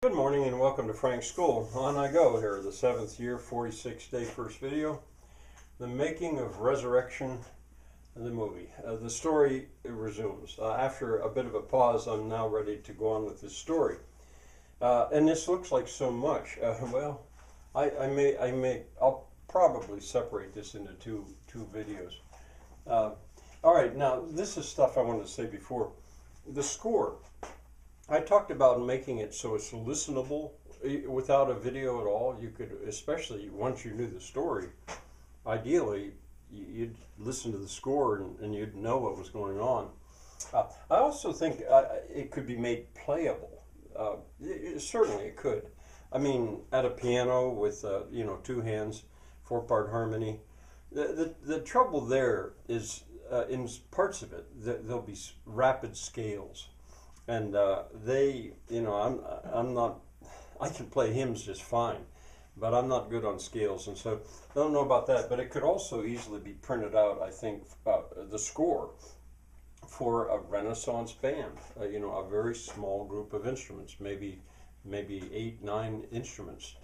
Good morning and welcome to Frank's School. On I go here, the 7th year, 46-day first video. The making of Resurrection, the movie. The story resumes. After a bit of a pause, I'm now ready to go on with this story. And this looks like so much. I'll probably separate this into two videos. All right, now this is stuff I wanted to say before. The score. I talked about making it so it's listenable without a video at all. You could, especially once you knew the story, ideally you'd listen to the score and you'd know what was going on. I also think it could be made playable. Certainly it could. I mean, at a piano with two hands, 4-part harmony. The trouble there is in parts of it there'll be rapid scales. And I'm not, I can play hymns just fine, but I'm not good on scales, and so I don't know about that. But it could also easily be printed out, I think, the score for a Renaissance band, a very small group of instruments, maybe 8, 9 instruments,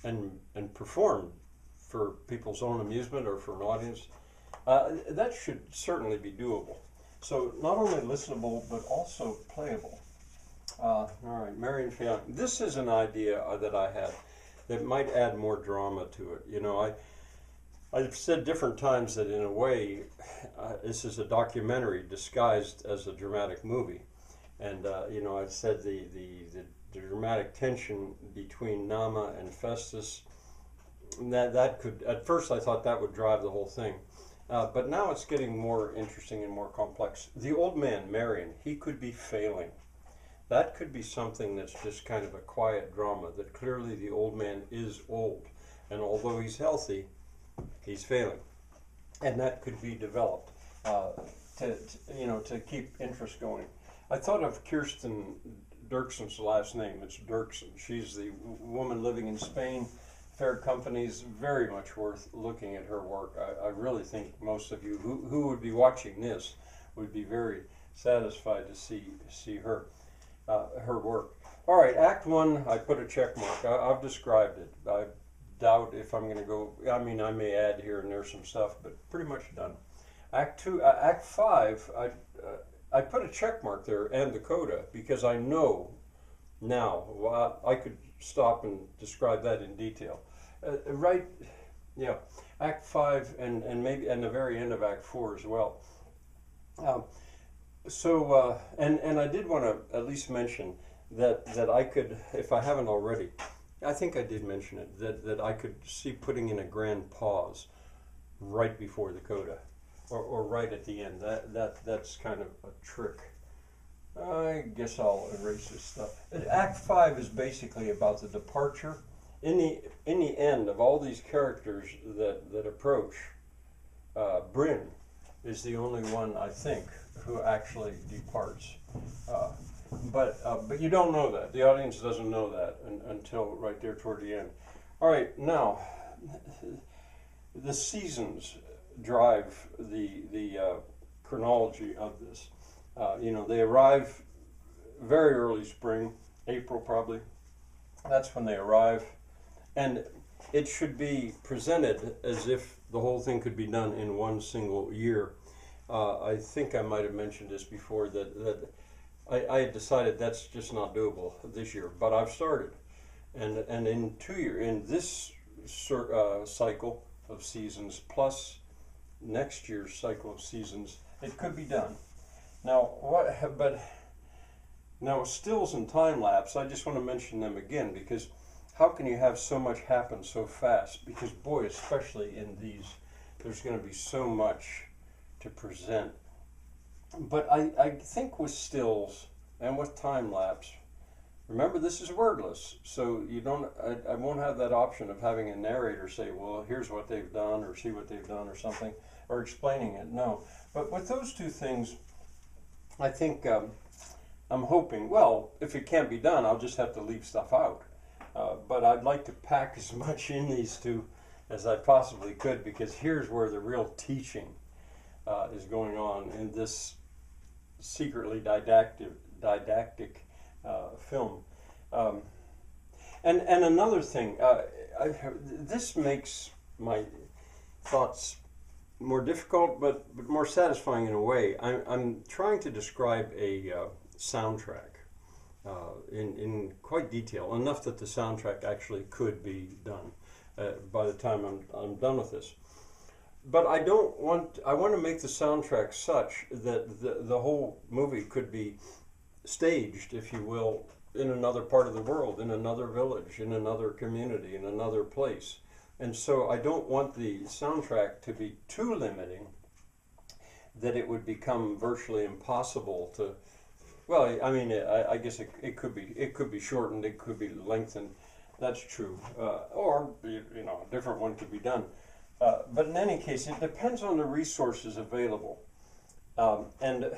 and performed for people's own amusement or for an audience. That should certainly be doable. So not only listenable, but also playable. All right, Marion Fayon. This is an idea that I had that might add more drama to it. I've said different times that in a way, this is a documentary disguised as a dramatic movie. And, I've said the dramatic tension between Nama and Festus, that could, at first I thought that would drive the whole thing. But now it's getting more interesting and more complex. The old man, Marion, he could be failing. That could be something that's just kind of a quiet drama, that clearly the old man is old. And although he's he's failing. And that could be developed to keep interest going. I thought of Kirsten Dirkson's last name. It's Dirksen. She's the woman living in Spain. Fair Company's very much worth looking at her work. I really think most of you who would be watching this would be very satisfied to see her work. All right, Act 1, I put a check mark. I've described it. I doubt if I'm going to go, I may add here and there some stuff, but pretty much done. Act 5, I put a check mark there and the coda because I know now, I could stop and describe that in detail. Act 5 and the very end of Act 4 as well. And I did want to at least mention that I could, if I haven't already, I think I did mention it, that I could see putting in a grand pause right before the coda or right at the end. That's kind of a trick. I guess I'll erase this stuff. Act 5 is basically about the departure. In the end of all these characters that approach, Bryn is the only one, I think, who actually departs. But you don't know that. The audience doesn't know that until right there toward the end. All right, now, the seasons drive the chronology of this. They arrive very early spring, April probably. That's when they arrive. And it should be presented as if the whole thing could be done in one single year. I think I might have mentioned this before, that I had decided that's just not doable this year, but I've started. And in 2 years, in this cycle of seasons, plus next year's cycle of seasons, it could be done. Now, now stills and time lapse, I just want to mention them again, because how can you have so much happen so fast? Because boy, especially in these, there's going to be so much to present. But I think with stills and with time lapse, remember this is wordless, so I won't have that option of having a narrator say, well, here's what they've done, or see what they've done, or something, or explaining it. No. But with those two things, I think I'm hoping, well, if it can't be done, I'll just have to leave stuff out. But I'd like to pack as much in these two as I possibly could, because here's where the real teaching is going on in this secretly didactic film. Um, and another thing, this makes my thoughts more difficult, but more satisfying in a way. I'm trying to describe a soundtrack in quite detail, enough that the soundtrack actually could be done by the time I'm done with this. But I want to make the soundtrack such that the whole movie could be staged, if you will, in another part of the world, in another village, in another community, in another place. And so I don't want the soundtrack to be too limiting that it would become virtually impossible to. Well, I mean, I guess it could be shortened, it could be lengthened. That's true, or you know, a different one could be done. But in any case, it depends on the resources available. And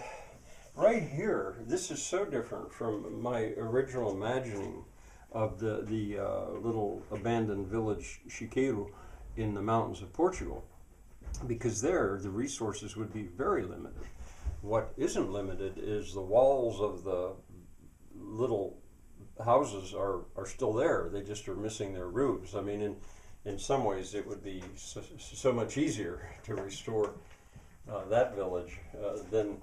right here, this is so different from my original imagining of the little abandoned village Chiqueiro in the mountains of Portugal, because there the resources would be very limited. What isn't limited is the walls of the little houses are still there. They just are missing their roofs. I mean, in some ways, it would be so much easier to restore that village than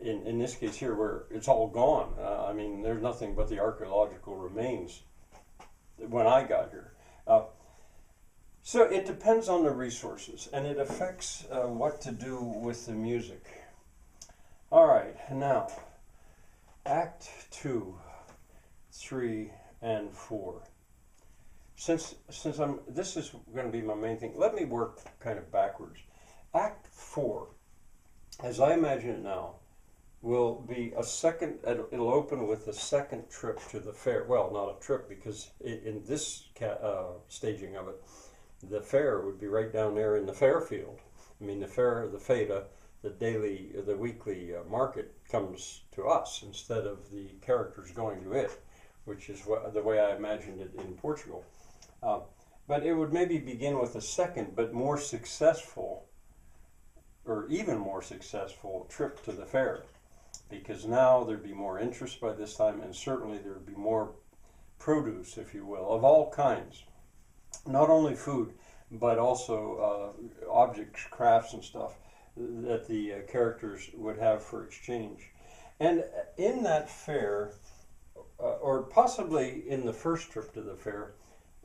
in this case here, where it's all gone. I mean, there's nothing but the archaeological remains when I got here. So it depends on the resources, and it affects what to do with the music. All right, now, Act 2, 3, and 4. Since this is going to be my main thing, let me work kind of backwards. Act 4, as I imagine it now, will be a second. It'll open with a second trip to the fair. Well, not a trip, because in this staging of it, the fair would be right down there in the fair field. I mean, the fair, the feira, the weekly market comes to us instead of the characters going to it, which is the way I imagined it in Portugal. But it would maybe begin with a second, but more successful, or even more successful, trip to the fair, because now there'd be more interest by this time, and certainly there'd be more produce, if you will, of all kinds. Not only food, but also objects, crafts, and stuff that the characters would have for exchange. And in that fair, or possibly in the first trip to the fair,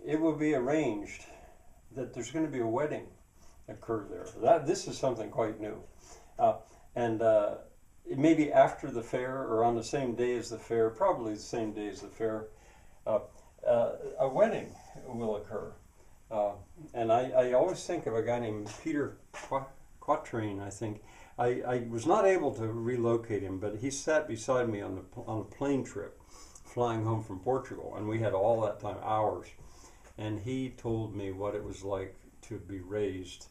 it will be arranged that there's going to be a wedding occur there. This is something quite new. And maybe after the fair, or on the same day as the fair, probably the same day as the fair, a wedding will occur. And I always think of a guy named Peter Quatrain, I think. I was not able to relocate him, but he sat beside me on a plane trip flying home from Portugal, and we had all that time, hours. And he told me what it was like to be raised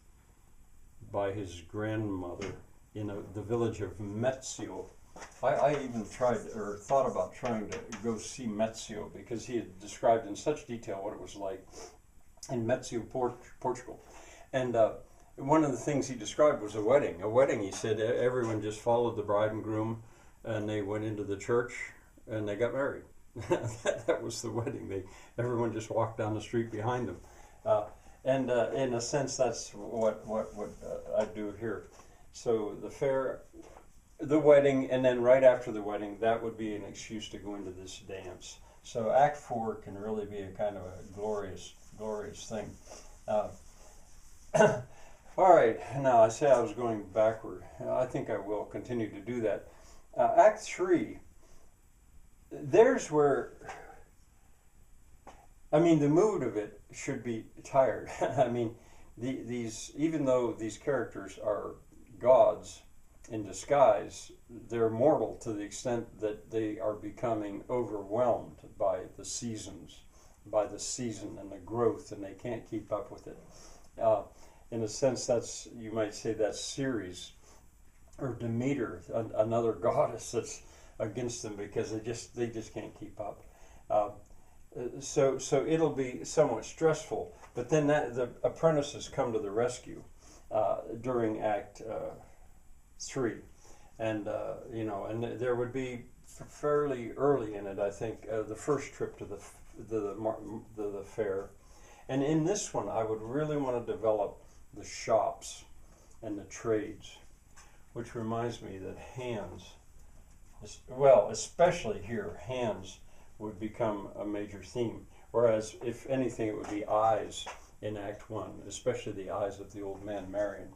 by his grandmother in the village of Mezio. I even tried, or thought about trying to go see Mezio, because he had described in such detail what it was like in Mezio, Portugal. And one of the things he described was a wedding. A wedding, he said, everyone just followed the bride and groom, and they went into the church, and they got married. that was the wedding. Everyone just walked down the street behind them. And in a sense, that's what I do here. So the fair, the wedding, and then right after the wedding, that would be an excuse to go into this dance. So Act 4 can really be a kind of a glorious thing. All right, now I say I was going backward. I think I will continue to do that. Act 3, there's where, I mean, the mood of it should be tired. I mean, these, even though these characters are gods in disguise, they're mortal to the extent that they are becoming overwhelmed by the seasons, by the season and the growth, and they can't keep up with it. In a sense, that's, you might say, that's Ceres, or Demeter, another goddess that's against them, because they just can't keep up. So it'll be somewhat stressful. But then the apprentices come to the rescue during Act 3, and and there would be fairly early in it, I think, the first trip to the fair. And in this one, I would really want to develop the shops and the trades, which reminds me that hands, well, especially here, hands would become a major theme. Whereas, if anything, it would be eyes in Act 1, especially the eyes of the old man Marion.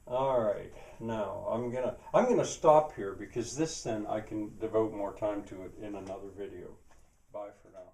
All right, now I'm gonna stop here, because this then I can devote more time to it in another video. Bye for now.